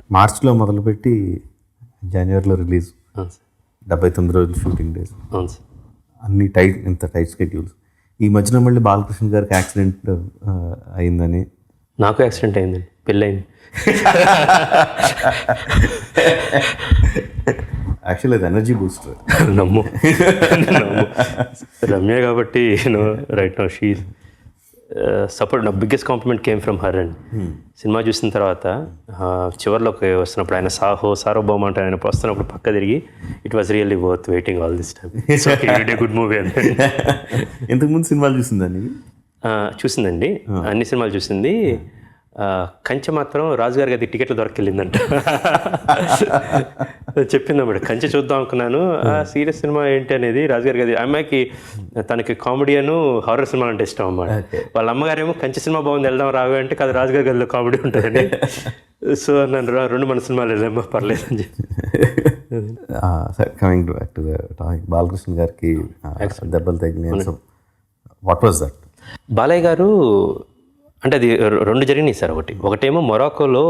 మార్చ్లో మొదలుపెట్టి జనవరిలో రిలీజ్, అవును సార్. 79 రోజులు షూటింగ్ డేస్, అవును సార్. అన్ని ఇంత టైట్ స్కెడ్యూల్స్. ఈ మధ్యన మళ్ళీ బాలకృష్ణ గారికి యాక్సిడెంట్ అయిందని. నాకు యాక్సిడెంట్ అయిందండి, పెళ్ళయింది. యాక్చువల్లీ అది ఎనర్జీ బూస్టర్. నమ్ము రమ్య కాబట్టి రైట్ నౌ షీ సపోర్ట్. నా biggest compliment came from her and cinema చూసిన తర్వాత చివరిలోకి వస్తున్నప్పుడు ఆయన సార్వభౌమ అంటే ఆయన వస్తున్నప్పుడు పక్క తిరిగి it was really worth waiting all this time. Good movie అని. ఇంతకుముందు సినిమాలు చూసిందండి? చూసిందండి, అన్ని సినిమాలు చూసింది. కంచె మాత్రం రాజుగారి గది టికెట్లు దొరకెళ్ళిందంట. చెప్పిందన్నమాట, కంచె చూద్దాం అనుకున్నాను, సీరియస్ సినిమా ఏంటి అనేది. రాజుగారి గది అమ్మాయికి, తనకి కామెడీను హారర్ సినిమా అంటే ఇష్టం అన్నమాట. వాళ్ళ అమ్మగారేమో కంచె సినిమా బాగుంది వెళ్దాం రావే అంటే, కాదు రాజుగారి గదిలో కామెడీ ఉంటుందండి. సో నన్ను రెండు మన సినిమాలు వెళ్ళామో పర్లేదు అని చెప్పి. Coming back to the topic, Balakrishna గారికి దెబ్బలు తగిలిన, వాట్ వాజ్ దట్? బాలయ్య గారు అంటే అది రెండు జరిగినాయి సార్. ఒకటేమో మొరాకోలో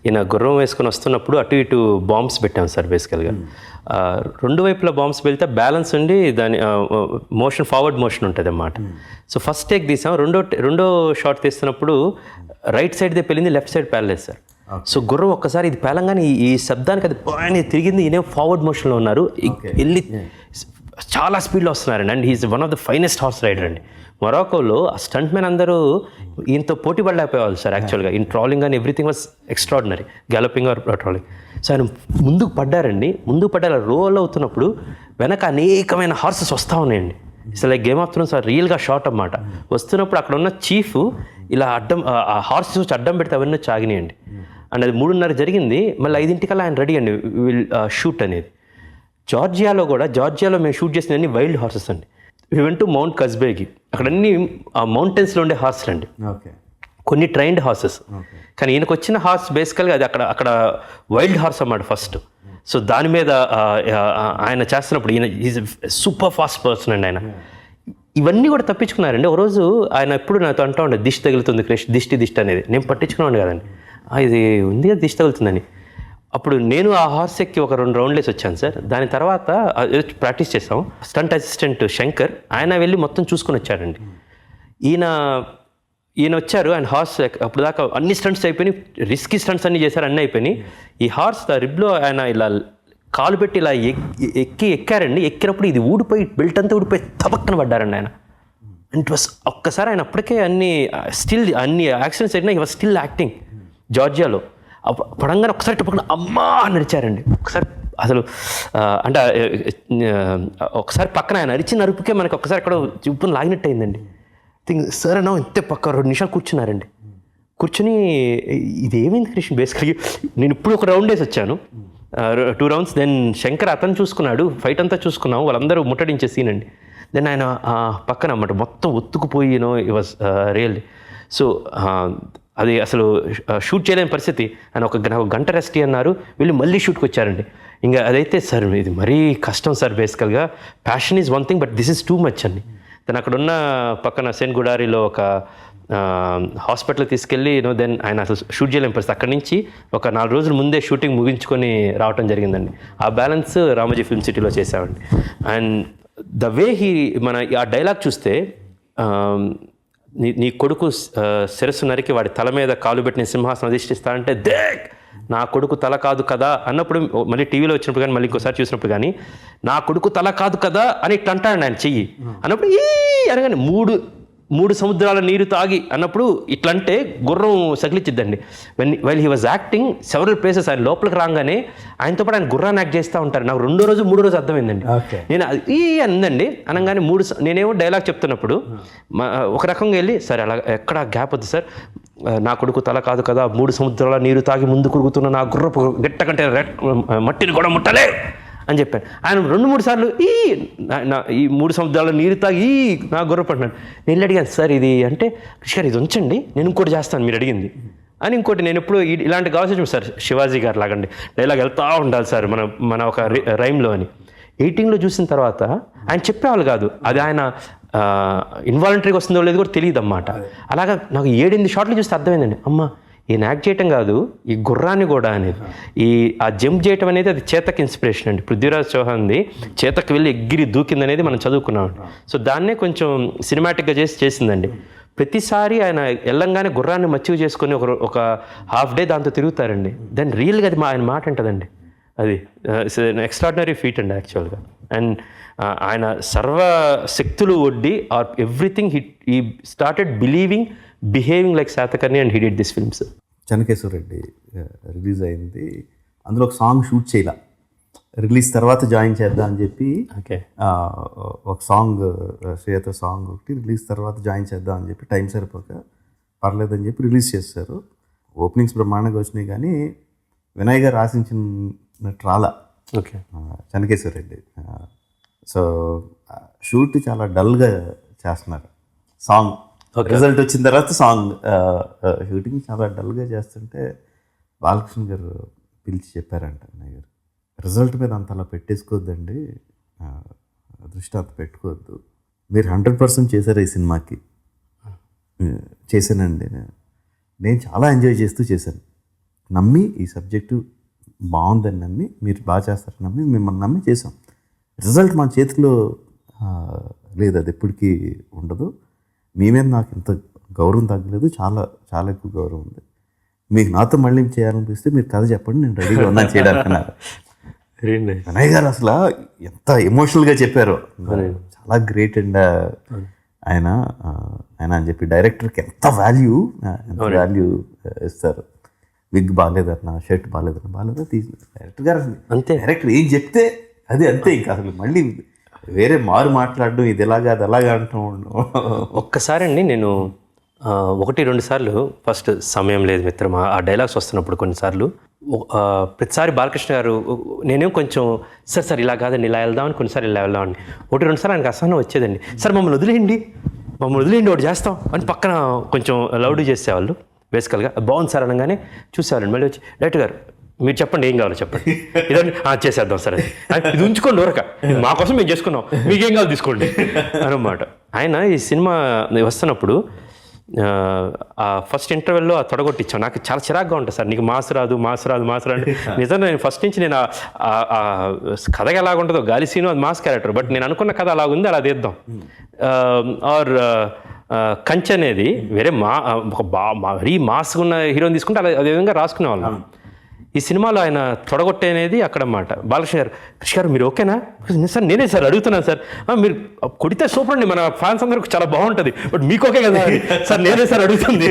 ఈయన గుర్రం వేసుకొని వస్తున్నప్పుడు అటు ఇటు బాంబ్స్ పెట్టాం సార్. బేసికల్గా రెండు వైపులా బాంబ్స్ వెళ్తే బ్యాలెన్స్ ఉండి దాని మోషన్ ఫార్వర్డ్ మోషన్ ఉంటుంది అన్నమాట. సో ఫస్ట్ టేక్ తీసాం, రెండో షాట్ తీస్తున్నప్పుడు రైట్ సైడ్దే పెళ్ళింది, లెఫ్ట్ సైడ్ పేలలేదు సార్. సో గుర్రం ఒక్కసారి ఇది పేలంగానే ఈ శబ్దానికి అది బాగా తిరిగింది. ఈయన ఫార్వర్డ్ మోషన్లో ఉన్నారు, వెళ్ళి చాలా స్పీడ్లో వస్తున్నారండి. And he is one of the finest horse rider అండి. మొరాకోలో ఆ స్టంట్ మెన్ అందరూ ఈయనతో పోటీ పడలేకపోయేవాళ్ళు సార్. యాక్చువల్గా in trotting and everything was extraordinary, galloping or trotting. So ఆయన ముందుకు పడ్డారండి, రోల్ అవుతున్నప్పుడు వెనక అనేకమైన హార్సెస్ వస్తూ ఉన్నాయండి. It's like game of Thrones రియల్గా షాట్ అన్నమాట. వస్తున్నప్పుడు అక్కడ ఉన్న చీఫ్ ఇలా ఆ హార్సెస్ వచ్చి అడ్డం పెడితే అవన్నీ చాగినాయండి. అండ్ అది 3:30 జరిగింది. మళ్ళీ 5 ఆయన రెడీ అండి, విల్ షూట్ అనేది. జార్జియాలో మేము షూట్ చేసిన అన్ని వైల్డ్ హార్సెస్ అండి. వి వెంట్ టు మౌంట్ కస్బేకి, అక్కడ అన్ని ఆ మౌంటైన్స్లో ఉండే హార్సెస్ అండి. కొన్ని ట్రైన్డ్ హార్సెస్, కానీ ఈయనకు వచ్చిన హార్స్ బేసికల్గా అది అక్కడ వైల్డ్ హార్స్ అన్నమాట ఫస్ట్. సో దాని మీద ఆయన చేస్తున్నప్పుడు ఈయన ఈజ్ సూపర్ ఫాస్ట్ పర్సన్ అండి ఆయన. ఇవన్నీ కూడా తప్పించుకున్నారండి. ఒక రోజు ఆయన ఎప్పుడు నాతో అంటూ ఉండే, దిష్టి తగులుతుంది క్రిష్, దిష్టి అనేది. నేను పట్టించుకున్నాను కదండి, ఇది ఉంది కదా దిష్టి తగులుతుందని. అప్పుడు నేను ఆ హార్స్ ఎక్కి ఒక 2 రౌండ్లు వేసి వచ్చాను సార్. దాని తర్వాత ప్రాక్టీస్ చేసాం. స్టంట్ అసిస్టెంట్ శంకర్ ఆయన వెళ్ళి మొత్తం చూసుకొని వచ్చాడండి. ఈయన వచ్చారు, ఆయన హార్స్ అప్పుడు దాకా అన్ని స్టంట్స్ అయిపోయినాయి, రిస్కీ స్టంట్స్ అన్నీ చేశారు, అన్నీ అయిపోయినాయి. ఈ హార్స్ రిబ్లో ఆయన ఇలా కాలు పెట్టి ఇలా ఎక్కారండి. ఎక్కినప్పుడు ఇది ఊడిపోయి, బెల్ట్ అంతా ఊడిపోయి తపక్కన పడ్డారండి ఆయన. అండ్ ఇట్ వాస్ ఒక్కసారి ఆయన అప్పటికే అన్ని యాక్సిడెంట్స్ అయినా ఈ వాజ్ స్టిల్ యాక్టింగ్ జార్జియాలో. పడంగానే ఒకసారి పక్కన అమ్మా అని నడిచారండి. ఒకసారి అసలు అంటే ఒకసారి పక్కన ఆయన నరిపికే మనకి ఒకసారి అక్కడ చూపుని లాగినట్టు అయిందండి. థింక్ సరే నా ఇంతే పక్క 2 నిమిషాలు కూర్చున్నారండి. కూర్చుని ఇది ఏమైంది కృష్ణ, బేసికల్గా నేను ఇప్పుడు ఒక రౌండ్ వేసి వచ్చాను, 2 రౌండ్స్. దెన్ శంకర్ అతను చూసుకున్నాడు, ఫైట్ అంతా చూసుకున్నాము, వాళ్ళందరూ ముట్టడించే సీన్ అండి. దెన్ ఆయన పక్కన అన్నమాట మొత్తం ఒత్తుకుపోయి ఇట్ వాజ్ రియల్లీ. సో అది అసలు షూట్ చేయలేని పరిస్థితి. ఆయన ఒక గంట రెస్ట్ అన్నారు, వెళ్ళి మళ్ళీ షూట్కి వచ్చారండి. ఇంకా అదైతే సార్ ఇది మరీ కష్టం సార్. బేసికల్గా passion is one thing, but this is too much అండి. తను అక్కడ ఉన్న పక్కన సెయింట్ గుడారిలో ఒక హాస్పిటల్ తీసుకెళ్ళి దెన్ ఆయన అసలు షూట్ చేయలేని పరిస్థితి. అక్కడి నుంచి ఒక 4 రోజుల ముందే షూటింగ్ ముగించుకొని రావటం జరిగిందండి. ఆ బ్యాలెన్స్ రామోజీ ఫిల్మ్ సిటీలో చేసామండి. అండ్ ద వే మన ఆ డైలాగ్ చూస్తే, నీ కొడుకు శిరస్సు నరికి వాడి తల మీద కాలు పెట్టిన సింహాసనం అధిష్ఠిస్తా అంటే, దేక్ నా కొడుకు తల కాదు కదా అన్నప్పుడు, మళ్ళీ టీవీలో వచ్చినప్పుడు కానీ మళ్ళీ ఇంకోసారి చూసినప్పుడు కానీ, నా కొడుకు తల కాదు కదా అని ఇట్లా అంటాడు ఆయన చెయ్యి అన్నప్పుడు, ఈ అనగానే 3 సముద్రాల నీరు తాగి అన్నప్పుడు ఇట్లంటే గుర్రం సకిలిచ్చిద్దండి. While he was acting several places, ఆయన లోపలికి రాగానే ఆయనతో పాటు ఆయన గుర్రాన్ని యాక్ట్ చేస్తూ ఉంటారు. నాకు 2వ రోజు 3వ రోజు అర్థమైందండి. నేను అందండి అనగానే నేనేమో డైలాగ్ చెప్తున్నప్పుడు ఒక రకంగా వెళ్ళి, సరే అలా ఎక్కడ గ్యాప్ వద్దు సార్, నా కొడుకు తల కాదు కదా, 3 సముద్రాల నీరు తాగి ముందు కురుగుతున్న నా గుర్రపు గట్ట కంటే మట్టిని కూడా ముట్టలే అని చెప్పాను. ఆయన 2-3 సార్లు ఈ 3 సముద్రాల నీరు తాగి నా గుర్రపు అంటున్నాడు. నేను అడిగాను, సార్ ఇది అంటే, కృష్ణ గారు ఇది ఉంచండి, నేను ఇంకోటి చేస్తాను మీరు అడిగింది అని. ఇంకోటి నేను ఎప్పుడు ఇలాంటి కావాల్సి సార్, శివాజీ గారు లాగండి డైలాగ్ వెళ్తూ ఉండాలి సార్ మన ఒక రైమ్లో అని. ఎడిటింగ్లో చూసిన తర్వాత ఆయన చెప్పేవాళ్ళు కాదు, అది ఆయన ఇన్వాలంటరీగా వస్తుందో లేదో కూడా తెలియదు అన్నమాట. అలాగా నాకు 7-8 షాట్లు చూస్తే అర్థమైందండి, అమ్మ ఈయన యాక్ట్ చేయటం కాదు, ఈ గుర్రాన్ని కూడా అనేది ఆ జంప్ చేయటం అనేది అది చేతక్ ఇన్స్పిరేషన్ అండి. పృథ్వీరాజ్ చౌహాన్ది చేతక్ వెళ్ళి ఎగిరి దూకింది అనేది మనం చదువుకున్నాం. సో దాన్నే కొంచెం సినిమాటిక్గా చేసిందండి. ప్రతిసారి ఆయన వెళ్ళంగానే గుర్రాన్ని మచ్చిక చేసుకొని ఒక హాఫ్ డే దాంతో తిరుగుతారండి. దాన్ని రియల్గా అది ఆయన మాట ఉంటుందండి. అది ఎక్స్ట్రాడినరీ ఫీట్ అండి యాక్చువల్గా. అండ్ ఆయన సర్వ శక్తులు ఒడ్డి or everything he started believing, behaving like Satakarni and he did this films. Chennakeswara Reddy release అయింది, అందులో ఒక సాంగ్ షూట్ చేయాల, రిలీజ్ తర్వాత జాయిన్ చేద్దాం అని చెప్పి ఒక సాంగ్ శ్రేయత సాంగ్ ఒకటి రిలీజ్ తర్వాత జాయిన్ చేద్దాం అని చెప్పి టైం సరిపోక పర్లేదని చెప్పి రిలీజ్ చేస్తారు. ఓపెనింగ్స్ బ్రహ్మాండంగా వచ్చినాయి కానీ వినయ్ గారు ఆశించినట్టు రాలా చెన్నకేశ్వర రెడ్డి. సో షూట్ చాలా డల్గా చేస్తున్నారు. సాంగ్ రిజల్ట్ వచ్చిన తర్వాత సాంగ్ షూటింగ్ చాలా డల్గా చేస్తుంటే బాలకృష్ణ గారు పిలిచి చెప్పారంట, అన్నయ్య గారు రిజల్ట్ మీద అంత అలా పెట్టేసుకోవద్దండి, దృష్టి అంత పెట్టుకోవద్దు, మీరు 100% చేశారు ఈ సినిమాకి. చేశానండి, నేను చాలా ఎంజాయ్ చేస్తూ చేశాను, నమ్మి ఈ సబ్జెక్టు బాగుందని నమ్మి, మీరు బాగా చేస్తారని నమ్మి మిమ్మల్ని నమ్మి చేసాం. రిజల్ట్ మా చేతిలో లేదు, అది ఎప్పటికీ ఉండదు. మీ మీద నాకు ఇంత గౌరవం తగ్గలేదు, చాలా చాలా ఎక్కువ గౌరవం ఉంది. మీకు నాతో మళ్ళీ చేయాలనిపిస్తే మీరు కథ చెప్పండి, నేను రెడీగా ఉన్నాను చేయడానికి అన్నారు. వినయ్ గారు అసలు ఎంత ఎమోషనల్గా చెప్పారో, చాలా గ్రేట్ అండ్ ఆయన అని చెప్పి డైరెక్టర్కి ఎంత వాల్యూ ఇస్తారు. విగ్ బాగాలేదన్నా, షర్ట్ బాగాలేదా తీసి డైరెక్టర్ గారు అంతే, డైరెక్టర్ ఏం చెప్తే అది అంతే. ఇంకా అసలు మళ్ళీ వేరే మారు మాట్లాడడం, ఇది ఎలాగా అది అలాగా అంటూ ఉండడం. ఒక్కసారి అండి నేను 1-2 సార్లు ఫస్ట్ సమయం లేదు మిత్రమా ఆ డైలాగ్స్ వస్తున్నప్పుడు కొన్నిసార్లు ప్రతిసారి బాలకృష్ణ గారు నేనేం కొంచెం సార్ ఇలా కాదండి ఇలా వెళ్దామని, కొన్నిసార్లు ఇలా వెళ్దామని 1-2 సార్లు ఆయనకు అసహనం వచ్చేదండి. సార్ మమ్మల్ని వదిలేయండి ఒకటి చేస్తాం అని పక్కన కొంచెం లౌడ్ చేసేవాళ్ళు. బేసికల్గా బాగుంది సార్ అనగానే చూసేవాళ్ళండి. మళ్ళీ వచ్చి డైరెక్టర్ గారు మీరు చెప్పండి ఏం కావాలో చెప్పండి, ఇదండి చేసేద్దాం సార్, ఇది ఉంచుకోండి ఊరక, మా కోసం మేము చేసుకున్నాం, మీకేం కావాలి తీసుకోండి అనమాట. ఆయన ఈ సినిమా వస్తున్నప్పుడు ఫస్ట్ ఇంటర్వెల్లో తొడగొట్టించాం. నాకు చాలా చిరాగ్గా ఉంటుంది సార్, నీకు మాస్ రాదు అంటే నిజంగా నేను ఫస్ట్ నుంచి నేను కథగా ఎలాగుంటుందో గాలి సీను అది మాస్ క్యారెక్టర్, బట్ నేను అనుకున్న కథ అలాగుంది, అలా తీద్దాం. ఆర్ కంచె అనేది వేరే మరీ మాస్ ఉన్న హీరోని తీసుకుంటే అదే విధంగా రాసుకునే వాళ్ళం. ఈ సినిమాలో ఆయన తొడగొట్టే అనేది అక్కడ అన్నమాట. బాలకృష్ణ గారు, కృష్ణ గారు మీరు ఓకేనా సార్? నేనే సార్ అడుగుతున్నాను సార్, మీరు కొడితే సూపర్ అండి, మన ఫ్యాన్స్ అందరికి చాలా బాగుంటుంది, బట్ మీకు ఓకే కదా సార్? నేనే సార్ అడుగుతుంది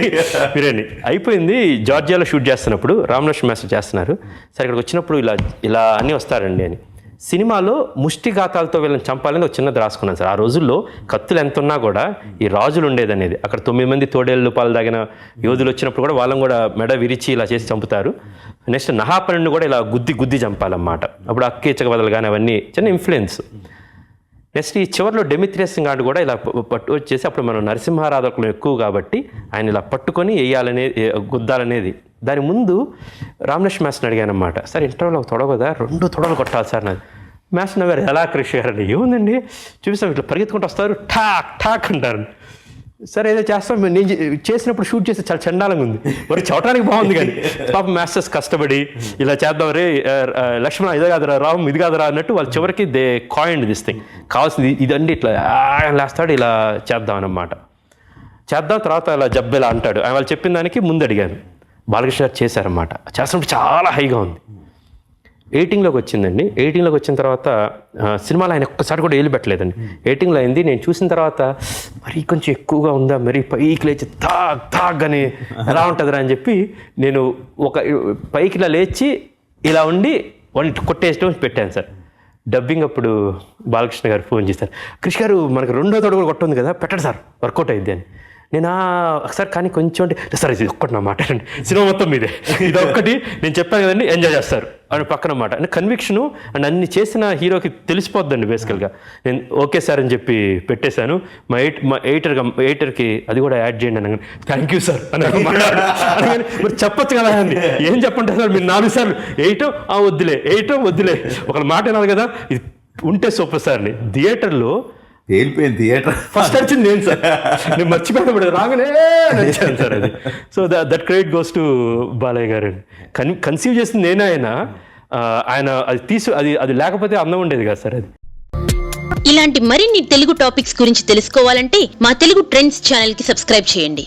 మీరేని. అయిపోయింది. జార్జియాలో షూట్ చేస్తున్నప్పుడు రామలక్ష్మణ్ మాస్టర్ చేస్తున్నారు సార్, ఇక్కడికి వచ్చినప్పుడు ఇలా అన్నీ వస్తారండి అని. సినిమాలో ముష్టిఘాతాలతో వీళ్ళని చంపాలని ఒక చిన్నది రాసుకున్నాను సార్. ఆ రోజుల్లో కత్తులు ఎంత ఉన్నా కూడా ఈ రాజులు ఉండేదనేది. అక్కడ 9 మంది తోడేళ్ళు పాలు తాగిన యోధులు వచ్చినప్పుడు కూడా వాళ్ళని కూడా మెడ విరిచి ఇలా చేసి చంపుతారు. నెక్స్ట్ నహాపనుడిని కూడా ఇలా గుద్ది చంపాలన్నమాట. అప్పుడు అక్కేచక బదలు కానీ అవన్నీ చిన్న ఇన్ఫ్లుయెన్స్. నెక్స్ట్ ఈ చివరిలో డెమిత్రియస్ గాడు కూడా ఇలా పట్టు వచ్చేసి, అప్పుడు మనం నరసింహారాధకులు ఎక్కువ కాబట్టి ఆయన ఇలా పట్టుకొని గుద్దాలనేది. దాని ముందు రామలక్ష్మణ్ మాస్టర్ని అడిగాను అన్నమాట, సార్ ఇంటర్వ్యూలో తొడగదా 2 తొడలు కొట్టాలి సార్ నాది. మాస్టర్ నవ్వారు, ఎలా కృషి గారండి, ఏముందండి చూపిస్తాం, ఇట్లా పరిగెత్తుకుంటూ వస్తారు, ఠాక్ అంటారు. సరే ఏదో చేస్తాం, నేను చేసినప్పుడు షూట్ చేస్తే చాలా చండాలంగా ఉంది, మరి చవటానికి బాగుంది కానీ పాప మాస్టర్స్ కష్టపడి ఇలా చేద్దాం రే లక్ష్మణ ఇది కాదురా రామ్ ఇది కాదురా అన్నట్టు వాళ్ళు చివరికి దే కాయిన్డ్ దిస్ థింగ్, కావాల్సింది ఇదండి ఇట్లా లేస్తాడు, ఇలా చేద్దాం అన్నమాట. చేద్దాం తర్వాత అలా జబ్బెలా అంటాడు. వాళ్ళు చెప్పిన దానికి ముందు అడిగాను. బాలకృష్ణ గారు చేశారన్నమాట. చేస్తున్నప్పుడు చాలా హైగా ఉంది. 18లోకి వచ్చిందండి. 18లోకి వచ్చిన తర్వాత సినిమాలో ఆయన ఒక్కసారి కూడా ఏలు పెట్టలేదండి. 18లో అయింది. నేను చూసిన తర్వాత మరీ కొంచెం ఎక్కువగా ఉందా, మరీ పైకి లేచి తాగ్ అని ఎలా ఉంటుందిరా అని చెప్పి నేను ఒక పైకి ఇలా లేచి ఇలా ఉండి వాళ్ళు కొట్టేయడం పెట్టాను సార్. డబ్బింగ్ అప్పుడు బాలకృష్ణ గారు ఫోన్ చేశారు, కృష్ణ గారు మనకు 2వ తోడు కూడా కొట్టుంది కదా, పెట్టండి సార్ వర్కౌట్ అయింది అని. నేను ఒకసారి కానీ కొంచెం అంటే సార్ ఇది ఒక్కటి నా మాట అండి, సినిమా మొత్తం మీదే, ఇది ఒక్కటి నేను చెప్పాను కదండి ఎంజాయ్ చేస్తారు అని పక్కన మాట. అంటే కన్విక్షను అండ్ అన్ని చేసిన హీరోకి తెలిసిపోద్దండి బేసికల్గా. నేను ఓకే సార్ అని చెప్పి పెట్టేశాను. మా ఎయిటర్కి అది కూడా యాడ్ చేయండి అనగానే థ్యాంక్ యూ సార్ అని అనగానే మరి చెప్పచ్చు కదా అండి, ఏం చెప్పండి సార్ మీరు 4 సార్లు వద్దులే ఒక మాట వినాలి కదా, ఇది ఉంటే సూపర్ సార్ అని. థియేటర్లో తేలిపోయింది థియేటర్. ఫస్ట్ వచ్చింది నేను సార్, నేను మర్చిపోయినప్పుడు రాగానే నచ్చాను సార్ అది. So that credit goes to Balayya గారు. కన్సీవ్ చేసింది నేను, ఆయన అది లేకపోతే అందం ఉండేది కదా సార్ అది. ఇలాంటి మరిన్ని తెలుగు టాపిక్స్ గురించి తెలుసుకోవాలంటే మా తెలుగు ట్రెండ్స్ ఛానల్ కి సబ్స్క్రైబ్ చేయండి.